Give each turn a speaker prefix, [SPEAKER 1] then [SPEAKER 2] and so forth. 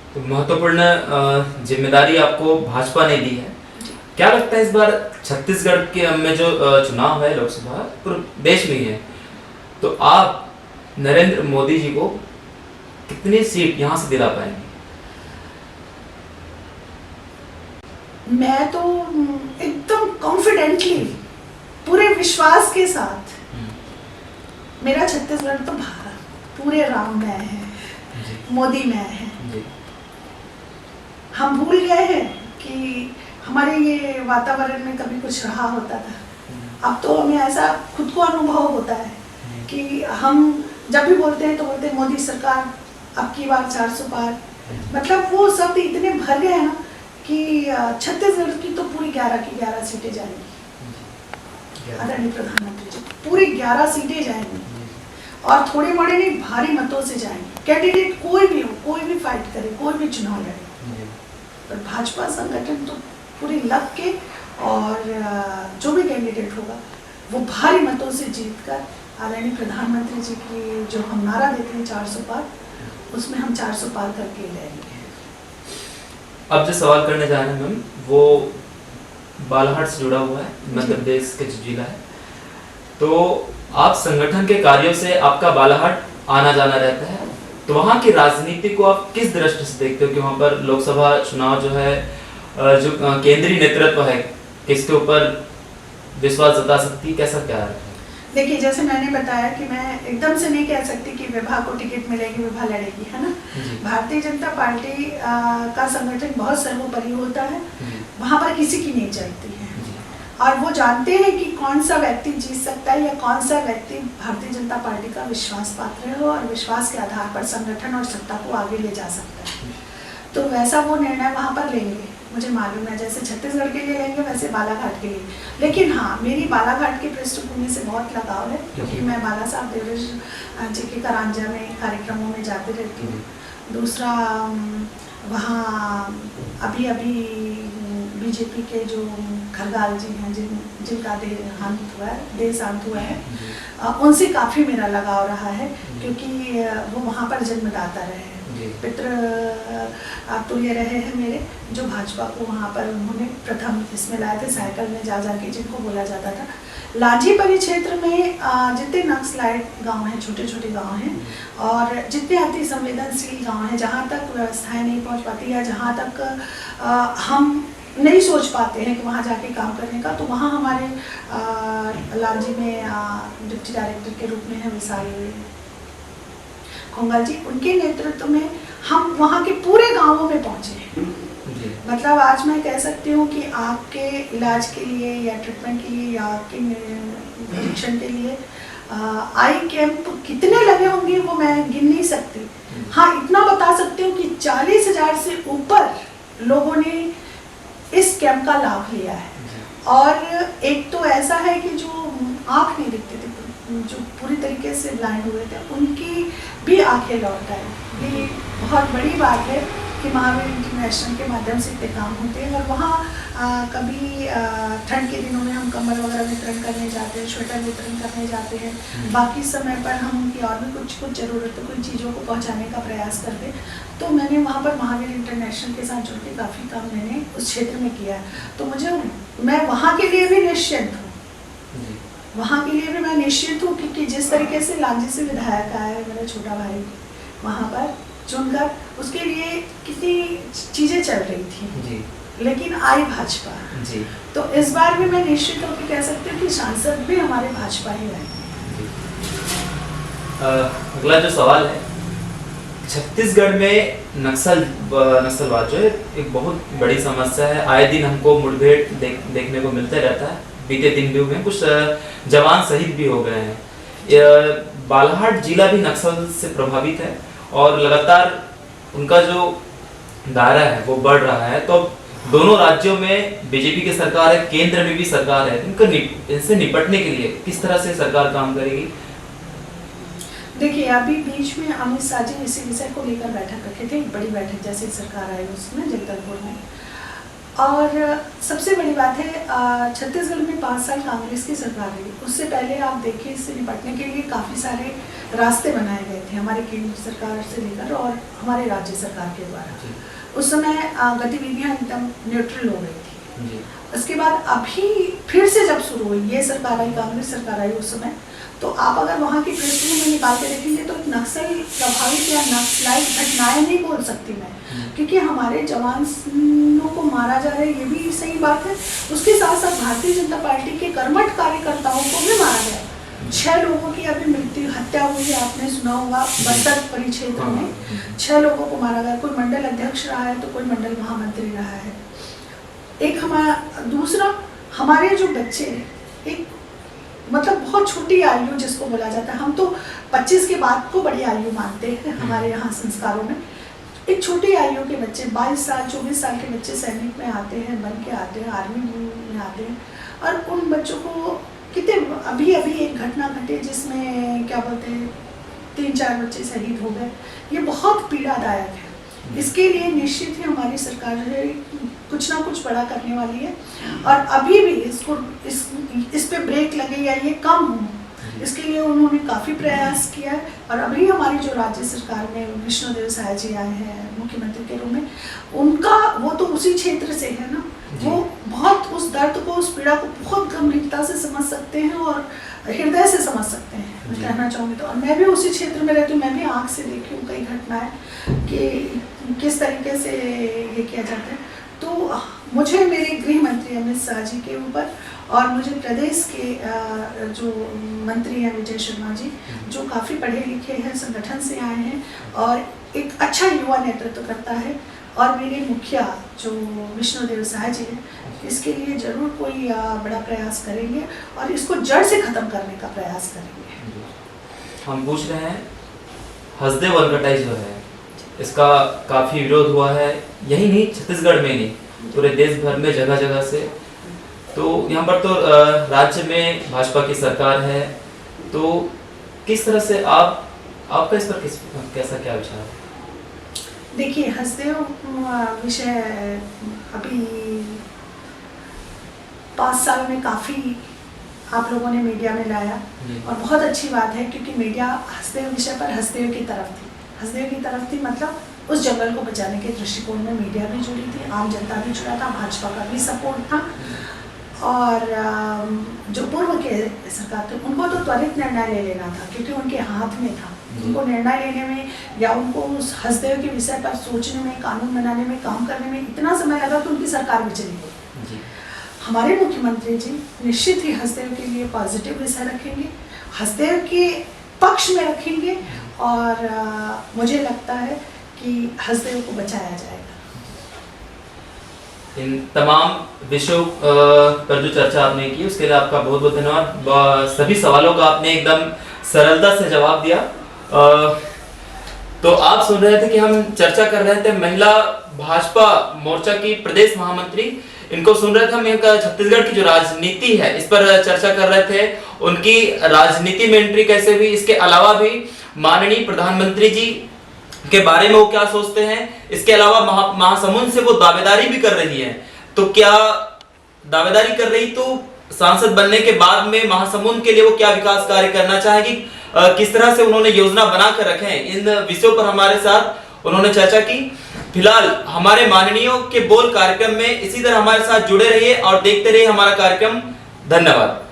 [SPEAKER 1] तो महत्वपूर्ण जिम्मेदारी आपको भाजपा ने दी है। क्या लगता है इस बार छत्तीसगढ़ के में जो चुनाव है लोकसभा पूरे देश में ही है, तो आप नरेंद्र मोदी जी को कितनी सीट यहाँ से दिला पाएंगे?
[SPEAKER 2] मैं तो एकदम कॉन्फिडेंटली, पूरे विश्वास के साथ, मेरा छत्तीसगढ़ तो पूरे राम में है, मोदी में है। हम भूल गए हैं कि हमारे ये वातावरण में कभी कुछ रहा होता था। अब तो हमें ऐसा खुद को अनुभव होता है कि हम जब भी बोलते हैं तो बोलते हैं मोदी सरकार अब की बार 400 पार। मतलब वो शब्द इतने भर गए हैं ना कि छत्तीसगढ़ की तो पूरी 11 की 11 सीटें जाएंगी। आदरणीय प्रधानमंत्री जी, पूरी 11 सीटें जाएंगी और थोड़े मोड़े नहीं, भारी मतों से जाएंगे। कैंडिडेट कोई भी हो, कोई भी फाइट करे, कोई भी चुनाव लड़े, पर भाजपा संगठन तो पूरी लग के, और जो भी कैंडिडेट होगा वो भारी मतों से जीतकर आदरणीय प्रधानमंत्री जी की जो हम नारा देते हैं 400 पार, उसमें हम 400 पार करके लेंगे।
[SPEAKER 1] अब जो सवाल करने जा रहे हैं मैम, वो बालाघाट से जुड़ा हुआ है, मध्य प्रदेश के जो जिला है। तो आप संगठन के कार्यों से आपका बालाघाट आना जाना रहता है, तो वहाँ की राजनीति को आप किस दृष्टि से देखते हो कि वहाँ पर लोकसभा चुनाव जो है, जो केंद्रीय नेतृत्व है, किसके ऊपर विश्वास जता सकती, कैसा क्या है?
[SPEAKER 2] देखिए, जैसे मैंने बताया कि मैं एकदम से नहीं कह सकती कि विभा को टिकट मिलेगी, विभा लड़ेगी, है ना। भारतीय जनता पार्टी का संगठन बहुत सर्वोपरि होता है, वहाँ पर किसी की नहीं चलती है, और वो जानते हैं कि कौन सा व्यक्ति जीत सकता है या कौन सा व्यक्ति भारतीय जनता पार्टी का विश्वास पात्र है और विश्वास के आधार पर संगठन और सत्ता को आगे ले जा सकता है। तो वैसा वो निर्णय वहाँ पर लेंगे, मुझे मालूम है। जैसे छत्तीसगढ़ के लिए लेंगे, वैसे बालाघाट के लिए। लेकिन हाँ, मेरी बालाघाट की पृष्ठभूमि से बहुत लगाव है, क्योंकि मैं बाला साहब देवराज जी के करांजा में कार्यक्रमों में जाती रहती हूँ। दूसरा, वहाँ अभी बीजेपी के जो खरगाल जी हैं, जिनका देहांत हुआ है, उनसे काफ़ी मेरा लगाव रहा है, क्योंकि वो वहाँ पर जन्मदाता रहे हैं, पितृ तुल्य रहे हैं मेरे, जो भाजपा को वहाँ पर उन्होंने प्रथम इसमें लाए थे, साइकिल में जा के, जिनको बोला जाता था। लांजी परिक्षेत्र में जितने नक्सलाइट गांव हैं, छोटे छोटे गांव हैं, और जितने अति संवेदनशील गांव हैं, जहाँ तक व्यवस्थाएं नहीं पहुँच पाती या जहाँ तक हम नहीं सोच पाते हैं कि वहाँ जाके काम करने का, तो वहाँ हमारे लांजी में डिप्टी डायरेक्टर के रूप में है विशाल खोंगल जी, उनके नेतृत्व में हम वहाँ के पूरे गांवों में पहुँचे हैं। मतलब आज मैं कह सकती हूँ कि आपके इलाज के लिए या ट्रीटमेंट के लिए या आपके निरीक्षण के लिए आई कैंप कितने लगे होंगे वो मैं गिन नहीं सकती। हाँ, इतना बता सकती हूँ कि 40,000 से ऊपर लोगों ने इस कैंप का लाभ लिया है। और एक तो ऐसा है कि जो आँख नहीं दिखते थे, जो पूरी तरीके से ब्लाइंड हुए थे, उनकी भी आंखें लौट आई। ये बहुत बड़ी बात है कि महावीर इंटरनेशनल के माध्यम से इतने काम होते हैं। और वहाँ कभी ठंड के दिनों में हम कंबल वगैरह वितरण करने जाते हैं, स्वेटर वितरण करने जाते हैं, बाकी समय पर हम उनकी और भी कुछ ज़रूरतों कुछ चीज़ों को पहुँचाने का प्रयास करते हैं। तो मैंने वहाँ पर महावीर इंटरनेशनल के साथ जुड़ के काफ़ी काम मैंने उस क्षेत्र में किया है। तो मैं वहाँ के लिए भी निश्चिंत हूँ, वहाँ के लिए भी मैं निश्चित हूँ, क्योंकि जिस तरीके से लांजी से विधायक आया है मेरा छोटा भाई, वहाँ पर चुनकर उसके लिए कितनी चीज़ें चल रही थी, लेकिन आई भाजपा जी। तो इस बार भी मैं निश्चित होकर कह सकती हूँ कि सांसद भी हमारे भाजपा ही रहेंगे।
[SPEAKER 1] अगला जो सवाल है, छत्तीसगढ़ में नक्सलवाद जो है एक बहुत बड़ी समस्या है। आए दिन हमको मुठभेड़ देखने को मिलता रहता है। बीते दिन भी हुए, कुछ जवान शहीद भी हो गए हैं। बालाघाट जिला भी नक्सल से प्रभावित है और लगातार उनका जो दायरा है वो बढ़ रहा है। तो दोनों राज्यों में बीजेपी की सरकार है, केंद्र में भी सरकार है, इनसे निपटने के लिए किस तरह से सरकार काम करेगी?
[SPEAKER 2] देखिए, अभी बीच में अमित शाह जी इसी विषय को लेकर बैठक रखे थे, एक बड़ी बैठक जैसे सरकार आई उसमें जगदलपुर में। और सबसे बड़ी बात है छत्तीसगढ़ में 5 साल कांग्रेस की सरकार रही। उससे पहले आप देखिए इससे निपटने के लिए काफ़ी सारे रास्ते बनाए गए थे हमारे केंद्र सरकार से लेकर और हमारे राज्य सरकार के द्वारा। उस समय गतिविधियां एकदम न्यूट्रल हो गई थी। उसके बाद अभी फिर से जब शुरू हुई ये सरकार आई, कांग्रेस सरकार आई उस समय, तो आप अगर वहाँ की पृष्ठभूमि में निकाल के देखेंगे तो नक्सल प्रभावित या नक्सलाइट घटनाएं नहीं बोल सकती मैं, क्योंकि हमारे जवानों को मारा जा रहा है ये भी सही बात है। उसके साथ साथ भारतीय जनता पार्टी के कर्मठ कार्यकर्ताओं को भी मारा गया। 6 लोगों की अभी मृत्यु हत्या हुई है, आपने सुना होगा बस्तर परिक्षेत्र में 6 लोगों को मारा गया। कोई मंडल अध्यक्ष रहा है तो कोई मंडल महामंत्री रहा है। एक हमारा दूसरा हमारे जो बच्चे एक मतलब बहुत छोटी आयु जिसको बोला जाता है, हम तो 25 के बाद को बड़ी आयु मानते हैं हमारे यहाँ संस्कारों में। एक छोटी आयु के बच्चे 22 साल 24 साल के बच्चे सैनिक में आते हैं, बन के आते हैं, आर्मी में आते हैं, और उन बच्चों को कितने अभी एक घटना घटी जिसमें क्या बोलते हैं 3-4 बच्चे शहीद हो गए। ये बहुत पीड़ादायक है। इसके लिए निश्चित ही हमारी सरकार जो है कुछ ना कुछ बड़ा करने वाली है, और अभी भी इसको इस पे ब्रेक लगे या ये कम हो इसके लिए उन्होंने काफ़ी प्रयास किया है। और अभी हमारी जो राज्य सरकार में विष्णुदेव साय जी आए हैं मुख्यमंत्री के रूप में, उनका वो तो उसी क्षेत्र से है ना, वो बहुत उस दर्द को उस पीड़ा को बहुत गंभीरता से समझ सकते हैं और हृदय से समझ सकते हैं। मैं कहना चाहूँगी तो, और मैं भी उसी क्षेत्र में रहती हूँ, मैं भी आँख से देखी हूँ कई घटनाएं कि किस तरीके से ये किया जाता है। तो मुझे मेरे गृह मंत्री अमित शाह जी के ऊपर और मुझे प्रदेश के जो मंत्री हैं विजय शर्मा जी, जो काफ़ी पढ़े लिखे हैं, संगठन से आए हैं और एक अच्छा युवा नेतृत्व करता है, और मेरे मुखिया जो विष्णुदेव साय जी हैं, इसके लिए जरूर कोई बड़ा प्रयास करेंगे और इसको जड़ से ख़त्म करने का प्रयास करेंगे।
[SPEAKER 1] हम पूछ रहे हैं हसदेव वनकटाई जो है इसका काफ़ी विरोध हुआ है, यही नहीं छत्तीसगढ़ में नहीं पूरे देश भर में जगह जगह से। तो यहाँ पर तो राज्य में भाजपा की सरकार है, तो किस तरह से आपका इस पर कैसा क्या विचार है?
[SPEAKER 2] देखिए हसदेव विषय अभी 5 साल में काफ़ी आप लोगों ने मीडिया में लाया और बहुत अच्छी बात है, क्योंकि मीडिया हसदेव विषय पर हसदेव की तरफ थी। हसदेव की तरफ थी मतलब उस जंगल को बचाने के दृष्टिकोण में मीडिया भी जुड़ी थी, आम जनता भी जुड़ा था, भाजपा का भी सपोर्ट था। और जो पूर्व के सरकार थे उनको तो त्वरित निर्णय ले लेना था, क्योंकि उनके हाथ में था। उनको निर्णय लेने में या उनको उस हसदेव के विषय पर सोचने में, कानून बनाने में, काम करने में इतना समय लगा कि उनकी सरकार भी चली गई। हमारे मुख्यमंत्री जी निश्चित ही हसदेव के लिए पॉजिटिव विषय रखेंगे, हसदेव के पक्ष में रखेंगे, और मुझे लगता है कि हसदेव को बचाया जाएगा।
[SPEAKER 1] इन तमाम विषयों पर जो चर्चा आपने की उसके लिए आपका बहुत बहुत धन्यवाद। सभी सवालों का आपने एकदम सरलता से जवाब दिया। तो आप सुन रहे थे कि हम चर्चा कर रहे थे महिला भाजपा मोर्चा की प्रदेश महामंत्री, इनको सुन रहे थे हम। एक छत्तीसगढ़ की जो राजनीति है इस पर चर्चा कर रहे थे, उनकी राजनीति में एंट्री कैसे हुई, इसके अलावा भी माननीय प्रधानमंत्री जी के बारे में वो क्या सोचते हैं, इसके अलावा महासमुंद से वो दावेदारी भी कर रही है। तो क्या दावेदारी कर रही तो सांसद बनने के बाद में महासमुंद के लिए वो क्या विकास कार्य करना चाहेगी, किस तरह से उन्होंने योजना बना कर रखे हैं, इन विषयों पर हमारे साथ उन्होंने चर्चा की। फिलहाल हमारे माननीयों के बोल कार्यक्रम में इसी तरह हमारे साथ जुड़े रहिए और देखते रहिए हमारा कार्यक्रम। धन्यवाद।